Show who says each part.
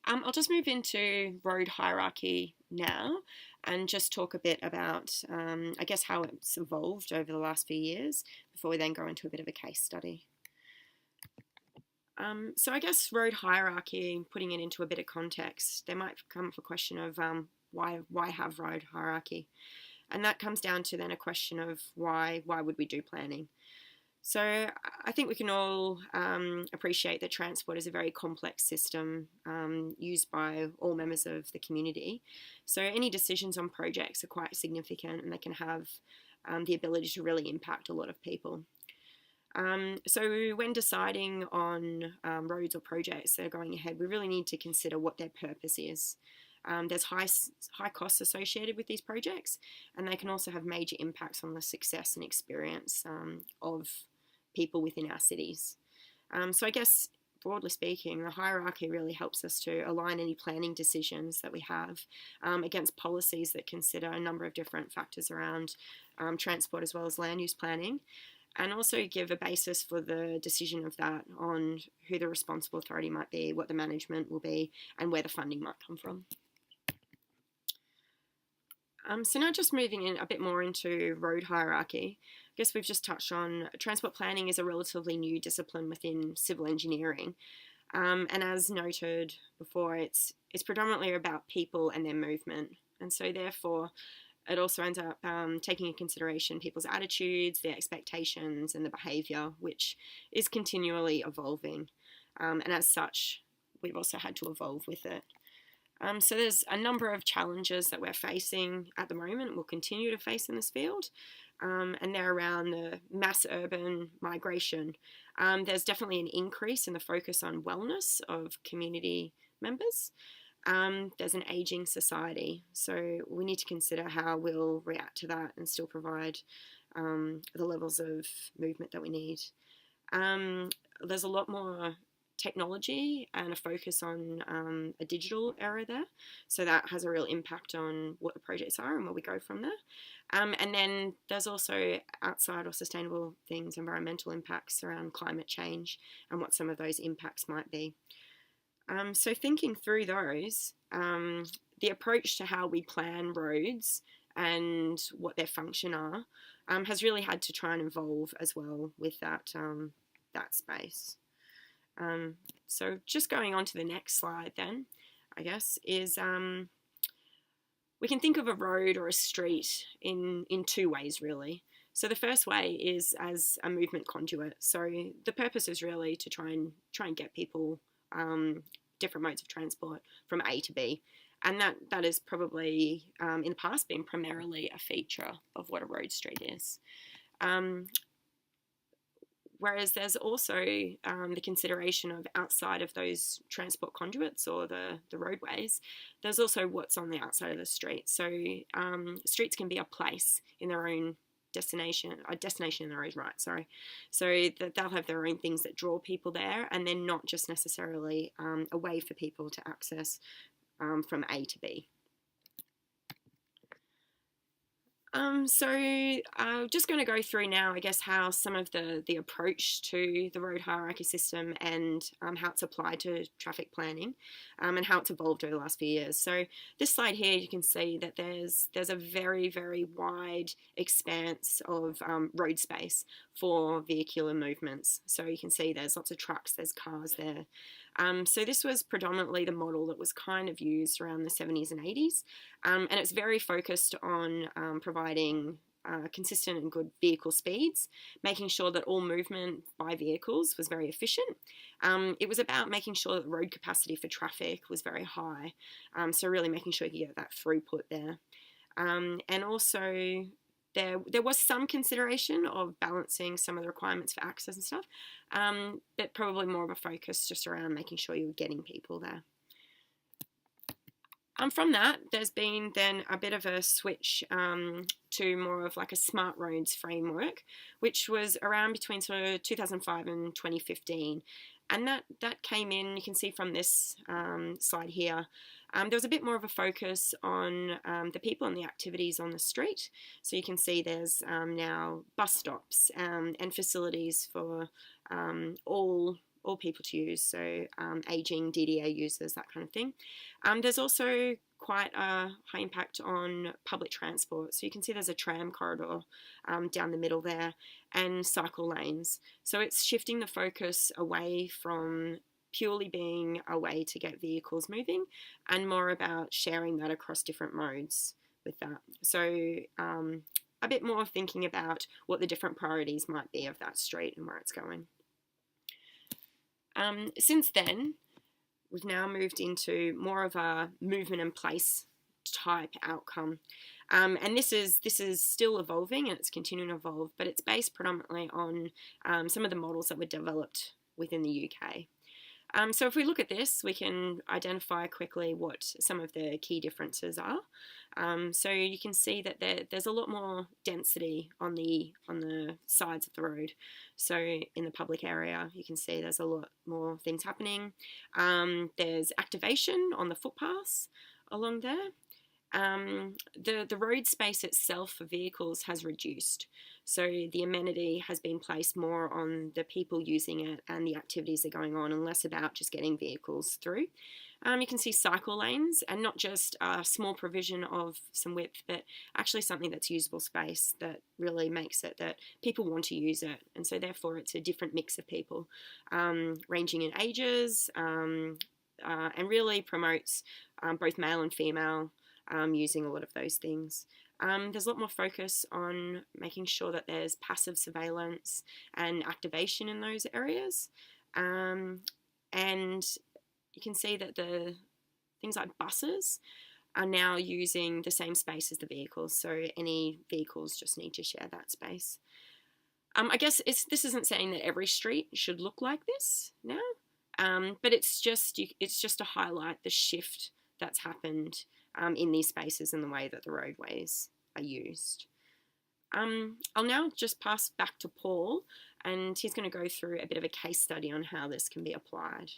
Speaker 1: I'll just move into road hierarchy now and just talk a bit about, I guess, how it's evolved over the last few years before we then go into a bit of a case study. So I guess road hierarchy, putting it into a bit of context, there might come up a question of why have road hierarchy? And that comes down to then a question of why would we do planning? So I think we can all appreciate that transport is a very complex system used by all members of the community. So any decisions on projects are quite significant and they can have the ability to really impact a lot of people. So when deciding on roads or projects that are going ahead, we really need to consider what their purpose is. There's high costs associated with these projects, and they can also have major impacts on the success and experience of people within our cities. So I guess, broadly speaking, the hierarchy really helps us to align any planning decisions that we have against policies that consider a number of different factors around transport as well as land use planning, and also give a basis for the decision of that on who the responsible authority might be, what the management will be, and where the funding might come from. So now just moving in a bit more into road hierarchy, I guess we've just touched on transport planning is a relatively new discipline within civil engineering. And as noted before, it's predominantly about people and their movement. And so therefore, it also ends up taking into consideration people's attitudes, their expectations, and the behaviour, which is continually evolving. And as such, we've also had to evolve with it. So there's a number of challenges that we're facing at the moment, we'll continue to face in this field, and they're around the mass urban migration. There's definitely an increase in the focus on wellness of community members. There's an ageing society, so we need to consider how we'll react to that and still provide the levels of movement that we need. There's a lot more technology and a focus on a digital era there, so that has a real impact on what the projects are and where we go from there. And then there's also outside or sustainable things, environmental impacts around climate change and what some of those impacts might be. So thinking through those, the approach to how we plan roads and what their function are has really had to try and evolve as well with that space. So just going on to the next slide then, I guess, is we can think of a road or a street in two ways really. So the first way is as a movement conduit. So the purpose is really to try and get people different modes of transport from A to B. And that is probably in the past been primarily a feature of what a road street is. Whereas there's also the consideration of outside of those transport conduits or the roadways, there's also what's on the outside of the street. So streets can be a place in their own destination in their own right, sorry. So that they'll have their own things that draw people there, and they're not just necessarily a way for people to access from A to B. So just going to go through now, I guess, how some of the approach to the road hierarchy system and how it's applied to traffic planning and how it's evolved over the last few years. So this slide here, you can see that there's a very, very wide expanse of road space for vehicular movements. So you can see there's lots of trucks, there's cars there. So this was predominantly the model that was kind of used around the 70s and 80s, and it's very focused on providing consistent and good vehicle speeds, making sure that all movement by vehicles was very efficient. It was about making sure that the road capacity for traffic was very high, so really making sure you get that throughput there. And also there was some consideration of balancing some of the requirements for access and stuff, but probably more of a focus just around making sure you were getting people there. From that, there's been then a bit of a switch to more of like a smart roads framework, which was around between sort of 2005 and 2015. And that came in, you can see from this slide here, there was a bit more of a focus on the people and the activities on the street. So you can see there's now bus stops and facilities for all all people to use, so ageing, DDA users, that kind of thing. There's also quite a high impact on public transport. So you can see there's a tram corridor down the middle there, and cycle lanes. So it's shifting the focus away from purely being a way to get vehicles moving and more about sharing that across different modes with that. So a bit more thinking about what the different priorities might be of that street and where it's going. Since then, we've now moved into more of a movement and place type outcome. And this is still evolving, and it's continuing to evolve, but it's based predominantly on some of the models that were developed within the UK. So if we look at this, we can identify quickly what some of the key differences are. So you can see that there's a lot more density on the sides of the road. So in the public area, you can see there's a lot more things happening. There's activation on the footpaths along there. The road space itself for vehicles has reduced. So the amenity has been placed more on the people using it and the activities that are going on, and less about just getting vehicles through. You can see cycle lanes, and not just a small provision of some width, but actually something that's usable space that really makes it that people want to use it. And so therefore it's a different mix of people, ranging in ages, and really promotes both male and female using a lot of those things. There's a lot more focus on making sure that there's passive surveillance and activation in those areas. And you can see that the things like buses are now using the same space as the vehicles, so any vehicles just need to share that space. I guess this isn't saying that every street should look like this now, but it's just to highlight the shift that's happened in these spaces and the way that the roadways are used. I'll now just pass back to Paul, and he's going to go through a bit of a case study on how this can be applied.